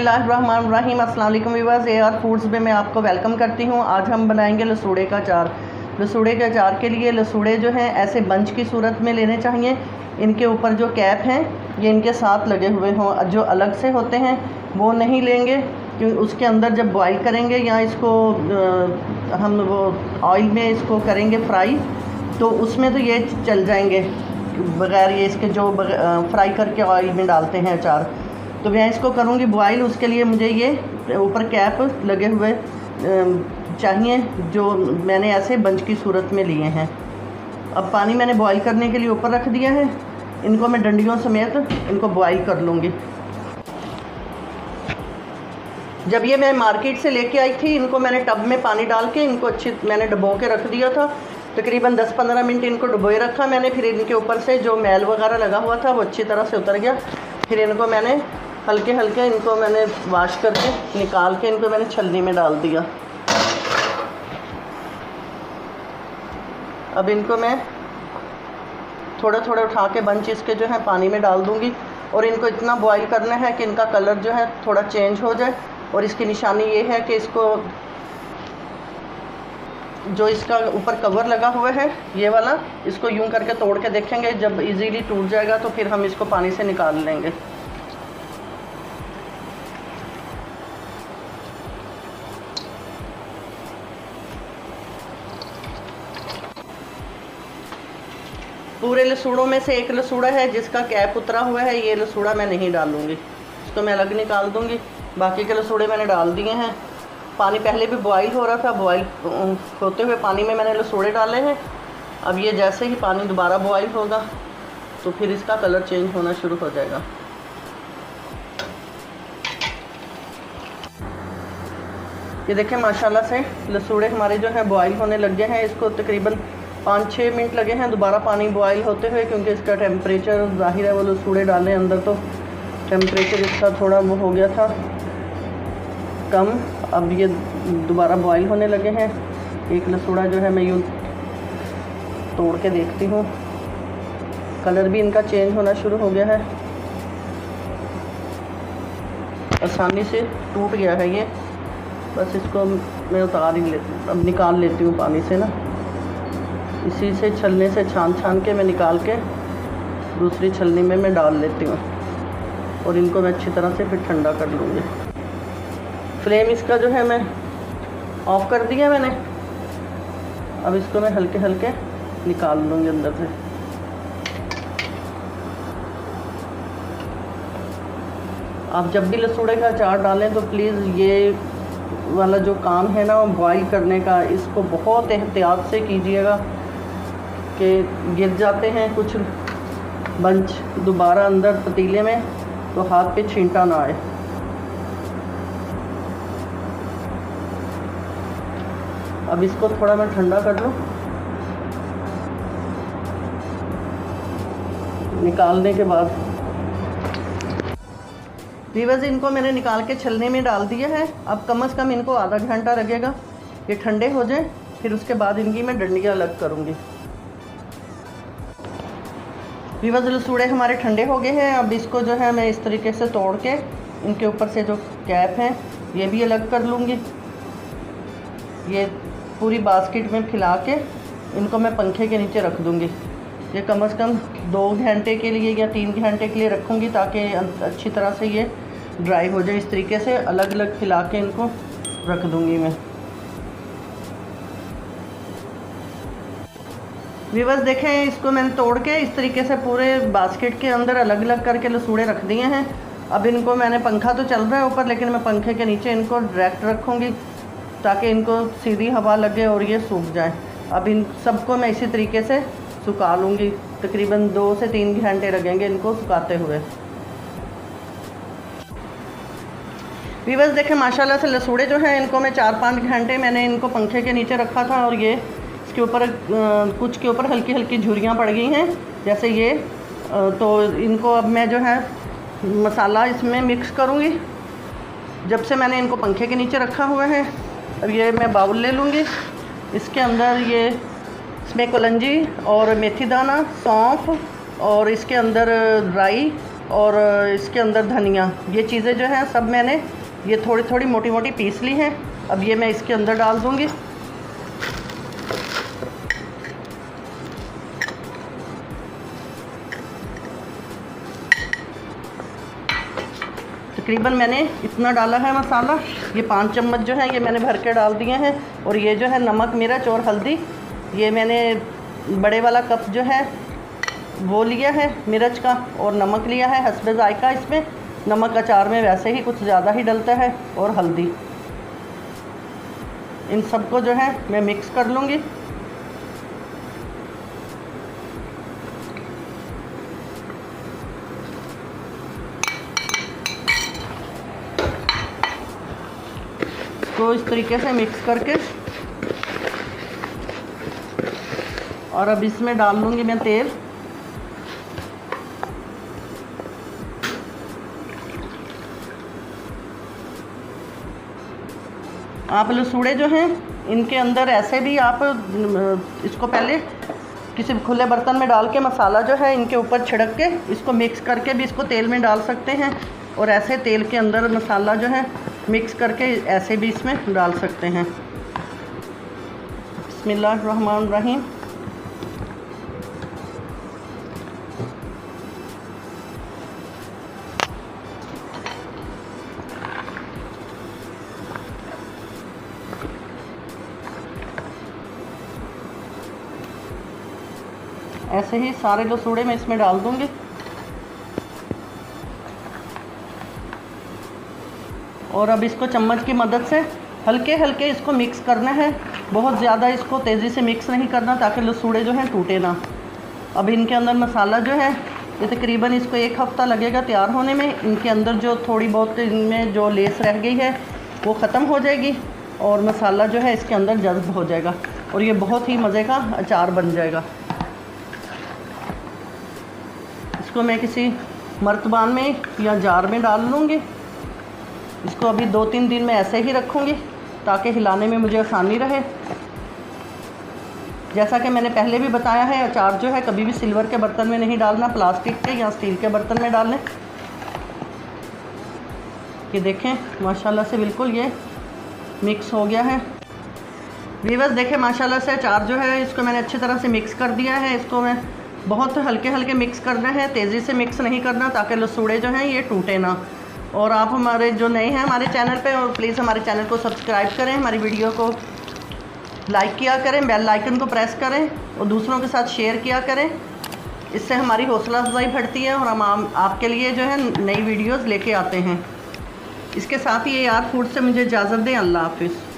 बिस्मिल्लाहिर्रहमानिर्रहीम। अस्सलाम वालेकुम व्यूअर्स, AR फूड्स में मैं आपको वेलकम करती हूँ। आज हम बनाएंगे लसूड़े का अचार। लसूड़े के अचार के लिए लसूड़े जो हैं ऐसे बंच की सूरत में लेने चाहिए। इनके ऊपर जो कैप हैं ये इनके साथ लगे हुए हों, जो अलग से होते हैं वो नहीं लेंगे, क्योंकि उसके अंदर जब बॉईल करेंगे या इसको हम वो ऑयल में इसको करेंगे फ्राई, तो उसमें तो ये चल जाएंगे बग़ैर ये इसके जो फ्राई करके ऑयल में डालते हैं अचार। तो मैं इसको करूँगी बॉयल, उसके लिए मुझे ये ऊपर कैप लगे हुए चाहिए, जो मैंने ऐसे बंच की सूरत में लिए हैं। अब पानी मैंने बॉईल करने के लिए ऊपर रख दिया है। इनको मैं डंडियों समेत इनको बॉईल कर लूँगी। जब ये मैं मार्केट से लेके आई थी, इनको मैंने टब में पानी डाल के इनको मैंने डुबो के रख दिया था। तकरीबन 10-15 मिनट इनको डुबोए रखा मैंने। फिर इनके ऊपर से जो मैल वगैरह लगा हुआ था वो अच्छी तरह से उतर गया। फिर इनको मैंने हल्के हल्के इनको मैंने वॉश करके निकाल के इनको मैंने छलनी में डाल दिया। अब इनको मैं थोड़ा थोड़ा उठा के बंच इसके जो है पानी में डाल दूंगी, और इनको इतना बॉईल करना है कि इनका कलर जो है थोड़ा चेंज हो जाए। और इसकी निशानी ये है कि इसको जो इसका ऊपर कवर लगा हुआ है ये वाला, इसको यूं करके तोड़ के देखेंगे। जब इजीली टूट जाएगा तो फिर हम इसको पानी से निकाल लेंगे। पूरे लसूड़ों में से एक लसूड़ा है जिसका कैप उतरा हुआ है, ये लसूड़ा मैं नहीं डालूँगी, इसको मैं अलग निकाल दूँगी। बाकी के लसूड़े मैंने डाल दिए हैं। पानी पहले भी बॉईल हो रहा था, बॉईल होते हुए पानी में मैंने लसूड़े डाले हैं। अब ये जैसे ही पानी दोबारा बॉईल होगा तो फिर इसका कलर चेंज होना शुरू हो जाएगा। ये देखें माशाल्लाह से लसूड़े हमारे जो हैं बॉईल होने लग गए हैं। इसको तकरीबन 5-6 मिनट लगे हैं दोबारा पानी बॉईल होते हुए, क्योंकि इसका टेम्परेचर ज़ाहिर है वो लसूड़े डाले अंदर तो टेम्परेचर इसका थोड़ा वो हो गया था कम। अब ये दोबारा बॉईल होने लगे हैं। एक लसूड़ा जो है मैं यूँ तोड़ के देखती हूँ, कलर भी इनका चेंज होना शुरू हो गया है, आसानी से टूट गया है ये। बस इसको मैं उतार ही लेती, अब निकाल लेती हूँ पानी से ना। इसी से छलने से छान के मैं निकाल के दूसरी छलनी में मैं डाल लेती हूँ, और इनको मैं अच्छी तरह से फिर ठंडा कर लूँगी। फ्लेम इसका जो है मैं ऑफ़ कर दिया मैंने। अब इसको मैं हल्के हल्के निकाल लूँगी अंदर से। आप जब भी लसूड़े का अचार डालें तो प्लीज़ ये वाला जो काम है ना बॉईल करने का, इसको बहुत एहतियात से कीजिएगा कि गिर जाते हैं कुछ बंच दोबारा अंदर पतीले में, तो हाथ पे छींटा ना आए। अब इसको थोड़ा मैं ठंडा कर लूँ। निकालने के बाद व्यूअर्स इनको मैंने निकाल के छलने में डाल दिया है। अब कम से कम इनको आधा घंटा लगेगा ये ठंडे हो जाए, फिर उसके बाद इनकी मैं डंडियाँ अलग करूँगी। व्यूअर्स लसूड़े हमारे ठंडे हो गए हैं। अब इसको जो है मैं इस तरीके से तोड़ के इनके ऊपर से जो कैप है ये भी अलग कर लूँगी। ये पूरी बास्केट में फैला के इनको मैं पंखे के नीचे रख दूँगी। ये कम से कम 2 घंटे के लिए या 3 घंटे के लिए रखूँगी, ताकि अच्छी तरह से ये ड्राई हो जाए। इस तरीके से अलग अलग फैला के इनको रख दूँगी मैं। व्यूअर्स देखें, इसको मैंने तोड़ के इस तरीके से पूरे बास्केट के अंदर अलग अलग करके लसूड़े रख दिए हैं। अब इनको मैंने, पंखा तो चल रहा है ऊपर, लेकिन मैं पंखे के नीचे इनको डायरेक्ट रखूँगी ताकि इनको सीधी हवा लगे और ये सूख जाए। अब इन सबको मैं इसी तरीके से सुखा लूँगी। तकरीबन 2 से 3 घंटे लगेंगे इनको सुखाते हुए। व्यूअर्स देखें माशाल्लाह से लसूड़े जो हैं इनको मैं 4-5 घंटे मैंने इनको पंखे के नीचे रखा था, और ये इसके ऊपर कुछ के ऊपर हल्की हल्की झुर्रियाँ पड़ गई हैं जैसे ये। तो इनको अब मैं जो है मसाला इसमें मिक्स करूँगी। जब से मैंने इनको पंखे के नीचे रखा हुआ है, अब ये मैं बाउल ले लूँगी। इसके अंदर ये इसमें कलंजी और मेथी दाना, सौंफ और इसके अंदर राई और इसके अंदर धनिया, ये चीज़ें जो हैं सब मैंने ये थोड़ी थोड़ी मोटी मोटी पीस ली हैं। अब ये मैं इसके अंदर डाल दूँगी। तकरीबन मैंने इतना डाला है मसाला, ये 5 चम्मच जो है ये मैंने भर के डाल दिए हैं। और ये जो है नमक, मिर्च और हल्दी, ये मैंने बड़े वाला कप जो है वो लिया है मिर्च का, और नमक लिया है हस्बे जायका। इसमें नमक अचार में वैसे ही कुछ ज़्यादा ही डलता है, और हल्दी। इन सबको जो है मैं मिक्स कर लूँगी। तो इस तरीके से मिक्स करके, और अब इसमें डाल लूँगी मैं तेल। आप लसूड़े जो हैं इनके अंदर ऐसे भी आप इसको पहले किसी खुले बर्तन में डाल के मसाला जो है इनके ऊपर छिड़क के इसको मिक्स करके भी इसको तेल में डाल सकते हैं, और ऐसे तेल के अंदर मसाला जो है मिक्स करके ऐसे भी इसमें डाल सकते हैं। बिस्मिल्लाहिर्रहमानिर्रहीम। ऐसे ही सारे लसूड़े मैं इसमें डाल दूंगी। और अब इसको चम्मच की मदद से हल्के हल्के इसको मिक्स करना है, बहुत ज़्यादा इसको तेज़ी से मिक्स नहीं करना ताकि लसूड़े जो हैं टूटे ना। अब इनके अंदर मसाला जो है ये तकरीबन इसको 1 हफ़्ता लगेगा तैयार होने में। इनके अंदर जो थोड़ी बहुत इनमें जो लेस रह गई है वो ख़त्म हो जाएगी, और मसाला जो है इसके अंदर जज़्ब हो जाएगा, और ये बहुत ही मज़े का अचार बन जाएगा। इसको मैं किसी मर्तबान में या जार में डाल लूँगी। इसको अभी 2-3 दिन में ऐसे ही रखूँगी ताकि हिलाने में मुझे आसानी रहे। जैसा कि मैंने पहले भी बताया है, अचार जो है कभी भी सिल्वर के बर्तन में नहीं डालना, प्लास्टिक के या स्टील के बर्तन में डालें। ये देखें माशाल्लाह से बिल्कुल ये मिक्स हो गया है। व्यूअर्स देखें माशाल्लाह से अचार जो है इसको मैंने अच्छी तरह से मिक्स कर दिया है। इसको मैं बहुत हल्के हल्के मिक्स करना है, तेज़ी से मिक्स नहीं करना ताकि लसूड़े जो हैं ये टूटे ना। और आप हमारे जो नए हैं हमारे चैनल पे, और प्लीज़ हमारे चैनल को सब्सक्राइब करें, हमारी वीडियो को लाइक किया करें, बेल आइकन को प्रेस करें, और दूसरों के साथ शेयर किया करें। इससे हमारी हौसला अफजाई बढ़ती है और हम आपके लिए जो है नई वीडियोस लेके आते हैं। इसके साथ ही ये यार फूड से मुझे इजाज़त दें। अल्लाह हाफिज़।